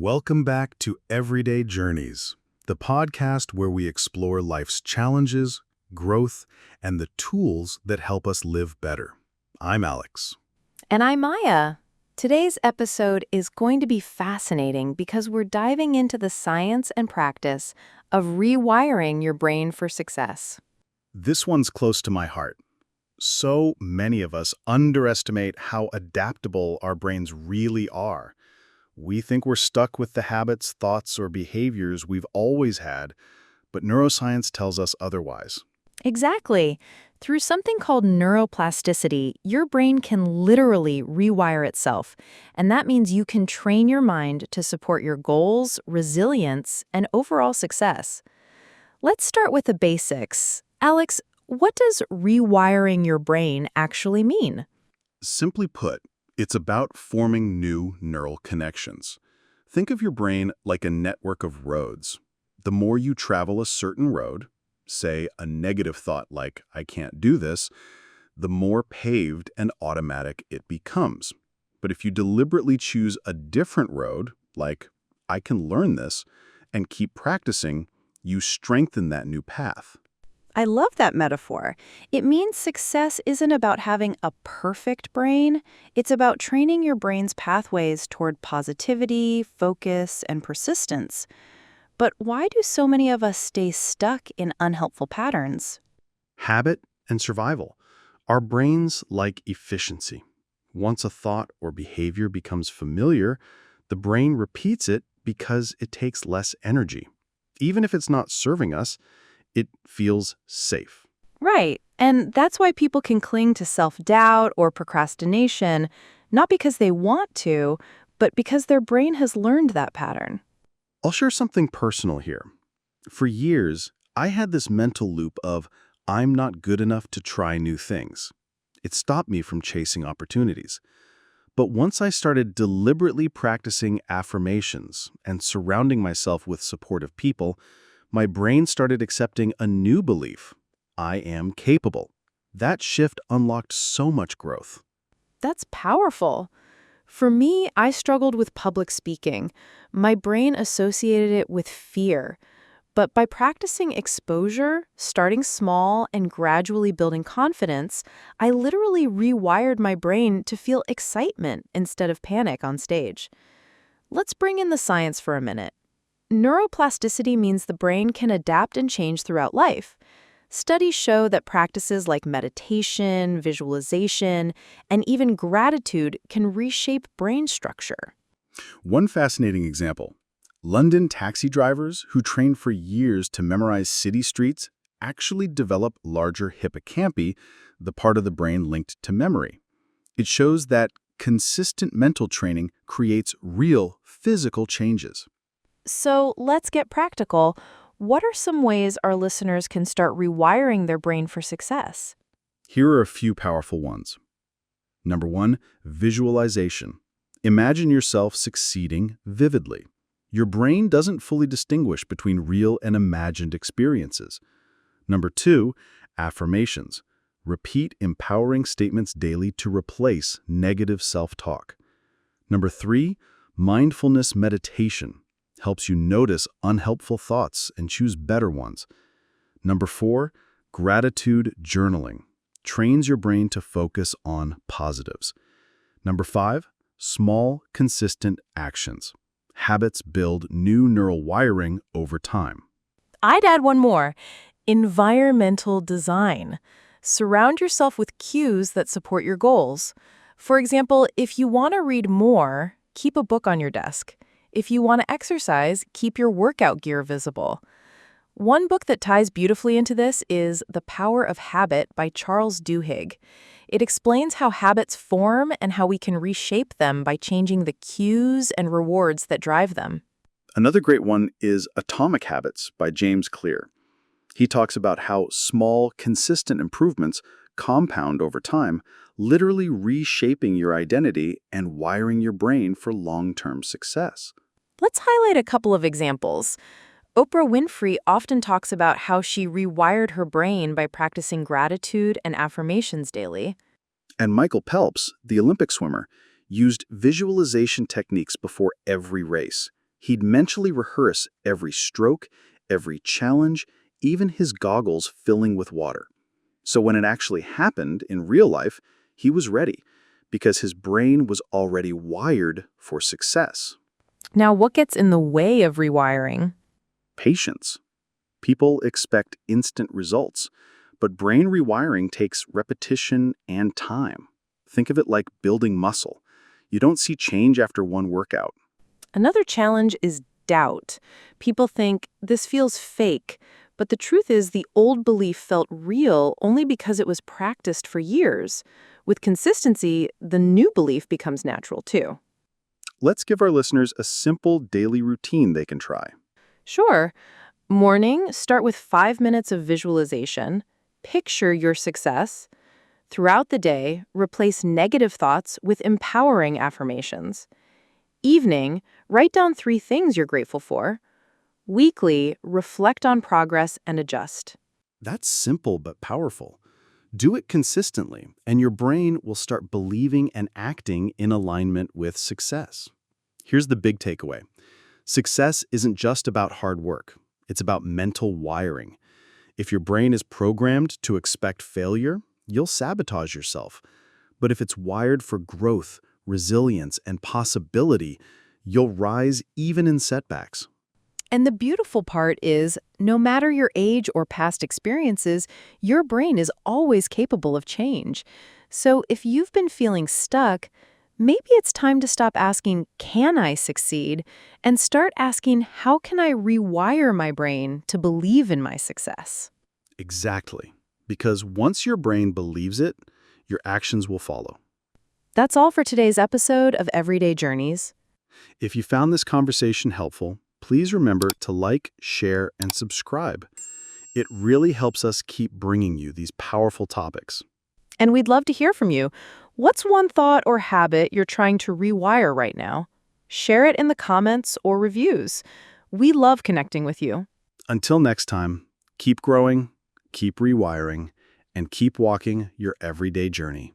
Welcome back to Everyday Journeys, the podcast where we explore life's challenges, growth, and the tools that help us live better. I'm Alex. And I'm Maya. Today's episode is going to be fascinating because we're diving into the science and practice of rewiring your brain for success. This one's close to my heart. So many of us underestimate how adaptable our brains really are. We think we're stuck with the habits, thoughts, or behaviors we've always had, but neuroscience tells us otherwise. Exactly. Through something called neuroplasticity, your brain can literally rewire itself, and that means you can train your mind to support your goals, resilience, and overall success. Let's start with the basics. Alex, what does rewiring your brain actually mean? Simply put, it's about forming new neural connections. Think of your brain like a network of roads. The more you travel a certain road, say a negative thought like, I can't do this, the more paved and automatic it becomes. But if you deliberately choose a different road, like, I can learn this, and keep practicing, you strengthen that new path. I love that metaphor. It means success isn't about having a perfect brain. It's about training your brain's pathways toward positivity, focus, and persistence. But why do so many of us stay stuck in unhelpful patterns? Habit and survival. Our brains like efficiency. Once a thought or behavior becomes familiar, the brain repeats it because it takes less energy. Even if it's not serving us, it feels safe. Right. And that's why people can cling to self-doubt or procrastination, not because they want to, but because their brain has learned that pattern. I'll share something personal here. For years, I had this mental loop of, I'm not good enough to try new things. It stopped me from chasing opportunities. But once I started deliberately practicing affirmations and surrounding myself with supportive people, my brain started accepting a new belief. I am capable. That shift unlocked so much growth. That's powerful. For me, I struggled with public speaking. My brain associated it with fear. But by practicing exposure, starting small, and gradually building confidence, I literally rewired my brain to feel excitement instead of panic on stage. Let's bring in the science for a minute. Neuroplasticity means the brain can adapt and change throughout life. Studies show that practices like meditation, visualization, and even gratitude can reshape brain structure. One fascinating example. London taxi drivers who trained for years to memorize city streets actually develop larger hippocampi, the part of the brain linked to memory. It shows that consistent mental training creates real physical changes. So let's get practical. What are some ways our listeners can start rewiring their brain for success? Here are a few powerful ones. Number 1, visualization. Imagine yourself succeeding vividly. Your brain doesn't fully distinguish between real and imagined experiences. Number 2, affirmations. Repeat empowering statements daily to replace negative self-talk. Number 3, mindfulness meditation. Helps you notice unhelpful thoughts and choose better ones. Number 4, gratitude journaling. Trains your brain to focus on positives. Number 5, small, consistent actions. Habits build new neural wiring over time. I'd add one more: environmental design. Surround yourself with cues that support your goals. For example, if you want to read more, keep a book on your desk. If you want to exercise, keep your workout gear visible. One book that ties beautifully into this is The Power of Habit by Charles Duhigg. It explains how habits form and how we can reshape them by changing the cues and rewards that drive them. Another great one is Atomic Habits by James Clear. He talks about how small, consistent improvements compound over time, literally reshaping your identity and wiring your brain for long-term success. Let's highlight a couple of examples. Oprah Winfrey often talks about how she rewired her brain by practicing gratitude and affirmations daily. And Michael Phelps, the Olympic swimmer, used visualization techniques before every race. He'd mentally rehearse every stroke, every challenge, even his goggles filling with water. So when it actually happened in real life, he was ready because his brain was already wired for success. Now, what gets in the way of rewiring? Patience. People expect instant results, but brain rewiring takes repetition and time. Think of it like building muscle. You don't see change after one workout. Another challenge is doubt. People think this feels fake, but the truth is the old belief felt real only because it was practiced for years. With consistency, the new belief becomes natural too. Let's give our listeners a simple daily routine they can try. Sure. Morning, start with 5 minutes of visualization. Picture your success. Throughout the day, replace negative thoughts with empowering affirmations. Evening, write down 3 things you're grateful for. Weekly, reflect on progress and adjust. That's simple but powerful. Do it consistently, and your brain will start believing and acting in alignment with success. Here's the big takeaway. Success isn't just about hard work. It's about mental wiring. If your brain is programmed to expect failure, you'll sabotage yourself. But if it's wired for growth, resilience, and possibility, you'll rise even in setbacks. And the beautiful part is, no matter your age or past experiences, your brain is always capable of change. So if you've been feeling stuck, maybe it's time to stop asking, can I succeed? And start asking, how can I rewire my brain to believe in my success? Exactly. Because once your brain believes it, your actions will follow. That's all for today's episode of Everyday Journeys. If you found this conversation helpful, please remember to like, share, and subscribe. It really helps us keep bringing you these powerful topics. And we'd love to hear from you. What's one thought or habit you're trying to rewire right now? Share it in the comments or reviews. We love connecting with you. Until next time, keep growing, keep rewiring, and keep walking your everyday journey.